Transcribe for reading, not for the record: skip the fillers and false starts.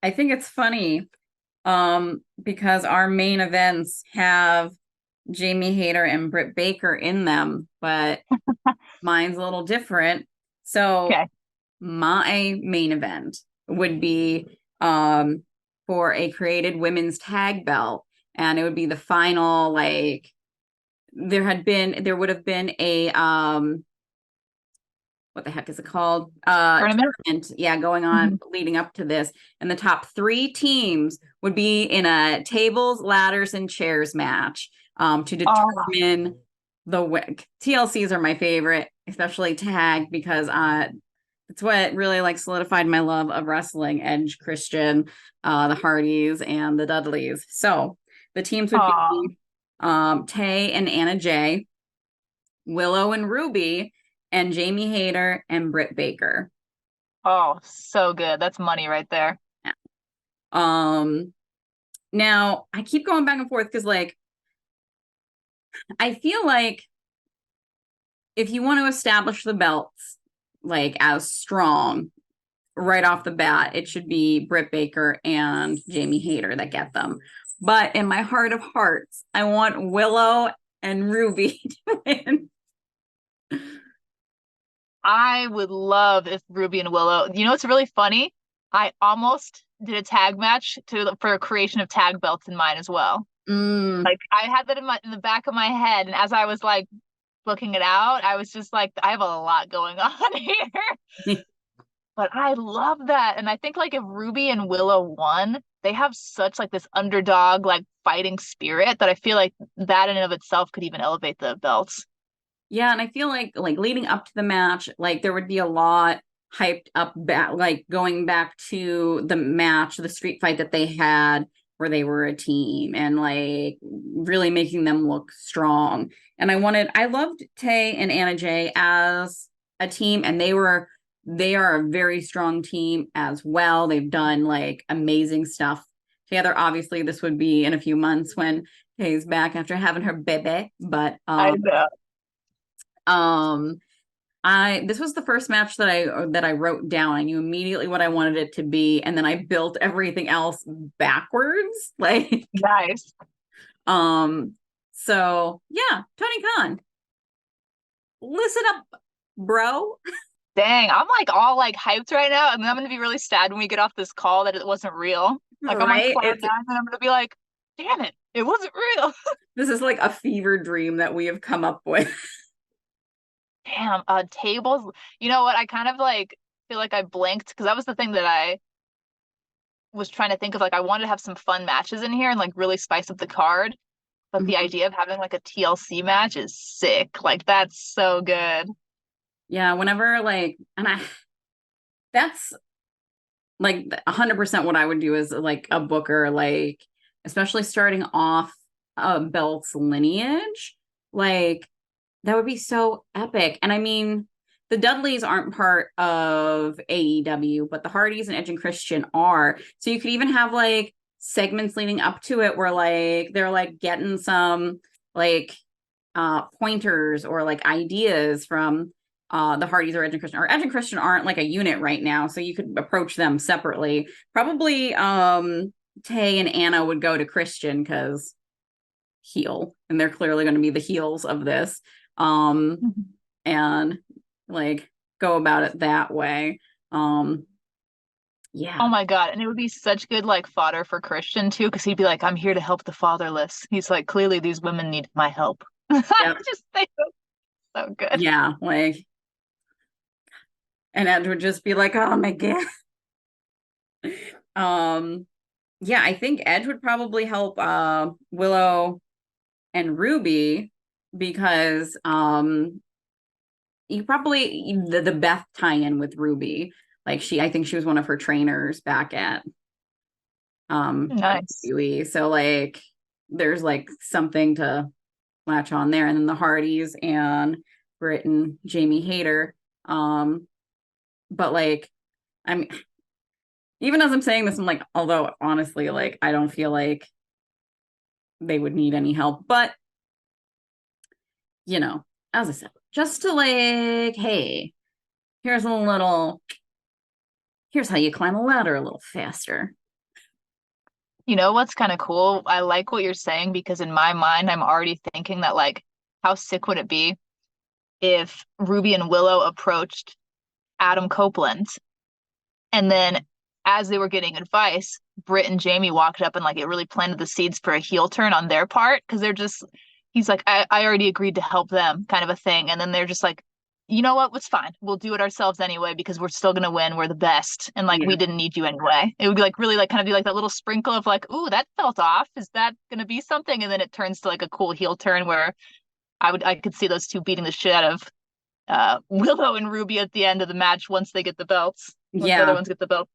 I think it's funny because our main events have Jamie Hayter and Britt Baker in them, but mine's a little different. So Okay. my main event would be for a created women's tag belt, and it would be the final, like there would have been a what the heck is it called? Tournament? Tournament, yeah, going on Mhm. leading up to this. And the top three teams would be in a tables, ladders, and chairs match to Oh, determine the win. TLCs are my favorite, especially tag, because it's what really like solidified my love of wrestling. Edge, Christian, the Hardys, and the Dudleys. So the teams would oh, be Tay and Anna Jay, Willow and Ruby, and Jamie Hayter and Britt Baker. oh, so good. That's money right there. Um, Now I keep going back and forth because like I feel like if you want to establish the belts like as strong right off the bat, it should be Britt Baker and Jamie Hayter that get them. But in my heart of hearts, I want Willow and Ruby to win. I would love if Ruby and Willow, you know, it's really funny. I almost did a tag match for a creation of tag belts in mine as well. Mm, Like I had that in the back of my head, and as I was like looking it out, I was just like, I have a lot going on here. But I love that. And I think like if Ruby and Willow won, they have such like this underdog like fighting spirit that I feel like that in and of itself could even elevate the belts. yeah, and I feel like leading up to the match, like there would be a lot hyped up back like going back to the match, the street fight that they had where they were a team and like really making them look strong. And I loved Tay and Anna Jay as a team, and they are a very strong team as well. They've done like amazing stuff together. Obviously, this would be in a few months when Tay's back after having her baby, but I know. um I this was the first match that I wrote down. I knew immediately what I wanted it to be, and then I built everything else backwards. Like, Nice. um, so yeah, Tony Khan, listen up, bro. Dang, I'm like all like hyped right now, and then I'm gonna be really sad when we get off this call that it wasn't real. Like I'm on Right? cloud nine, and I'm gonna be like, damn it, it wasn't real. This is like a fever dream that we have come up with. Damn, tables. You know what? I kind of like feel like I blinked because that was the thing that I was trying to think of. Like I wanted to have some fun matches in here and like really spice up the card. But the idea of having like a TLC match is sick. Like that's so good. Yeah, whenever like, and I that's like 100% what I would do is like a booker, like especially starting off a belt's lineage, like that would be so epic. And I mean, the Dudleys aren't part of AEW, but the Hardys and Edge and Christian are. So you could even have like segments leading up to it where like they're like getting some like pointers or like ideas from the Hardys or Edge and Christian. Or Edge and Christian aren't like a unit right now, so you could approach them separately. Probably Tay and Anna would go to Christian because heel, and they're clearly going to be the heels of this. Um Mhm. and like go about it that way. Um Oh yeah. my God. And it would be such good like fodder for Christian too, because he'd be like, I'm here to help the fatherless. He's like, clearly these women need my help. I Yep. just think that's so good. Yeah, like and Ed would just be like, "Oh my god." Um yeah, I think Edge would probably help Willow and Ruby because you probably the Beth tie-in with Ruby. Like I think she was one of her trainers back at Nice. WWE. So like there's like something to latch on there. And then the Hardys and Britt and Jamie Hayter. Um, but like I'm even as I'm saying this, I'm like, although honestly, like I don't feel like they would need any help. But you know, as I said, just to like, hey, here's a little here's how you climb a ladder a little faster. You know what's kind of cool? I like what you're saying because in my mind, I'm already thinking that like, how sick would it be if Ruby and Willow approached Adam Copeland and then as they were getting advice, Britt and Jamie walked up and like it really planted the seeds for a heel turn on their part because they're just he's like, I already agreed to help them kind of a thing. And then they're just like, you know what? It's fine. We'll do it ourselves anyway because we're still gonna win. We're the best. And like we Yeah. didn't need you anyway. It would be like really like kind of be like that little sprinkle of like, ooh, that felt off. Is that gonna be something? And then it turns to like a cool heel turn where I could see those two beating the shit out of Willow and Ruby at the end of the match once they get the belts, once the other Yeah. ones get the belts.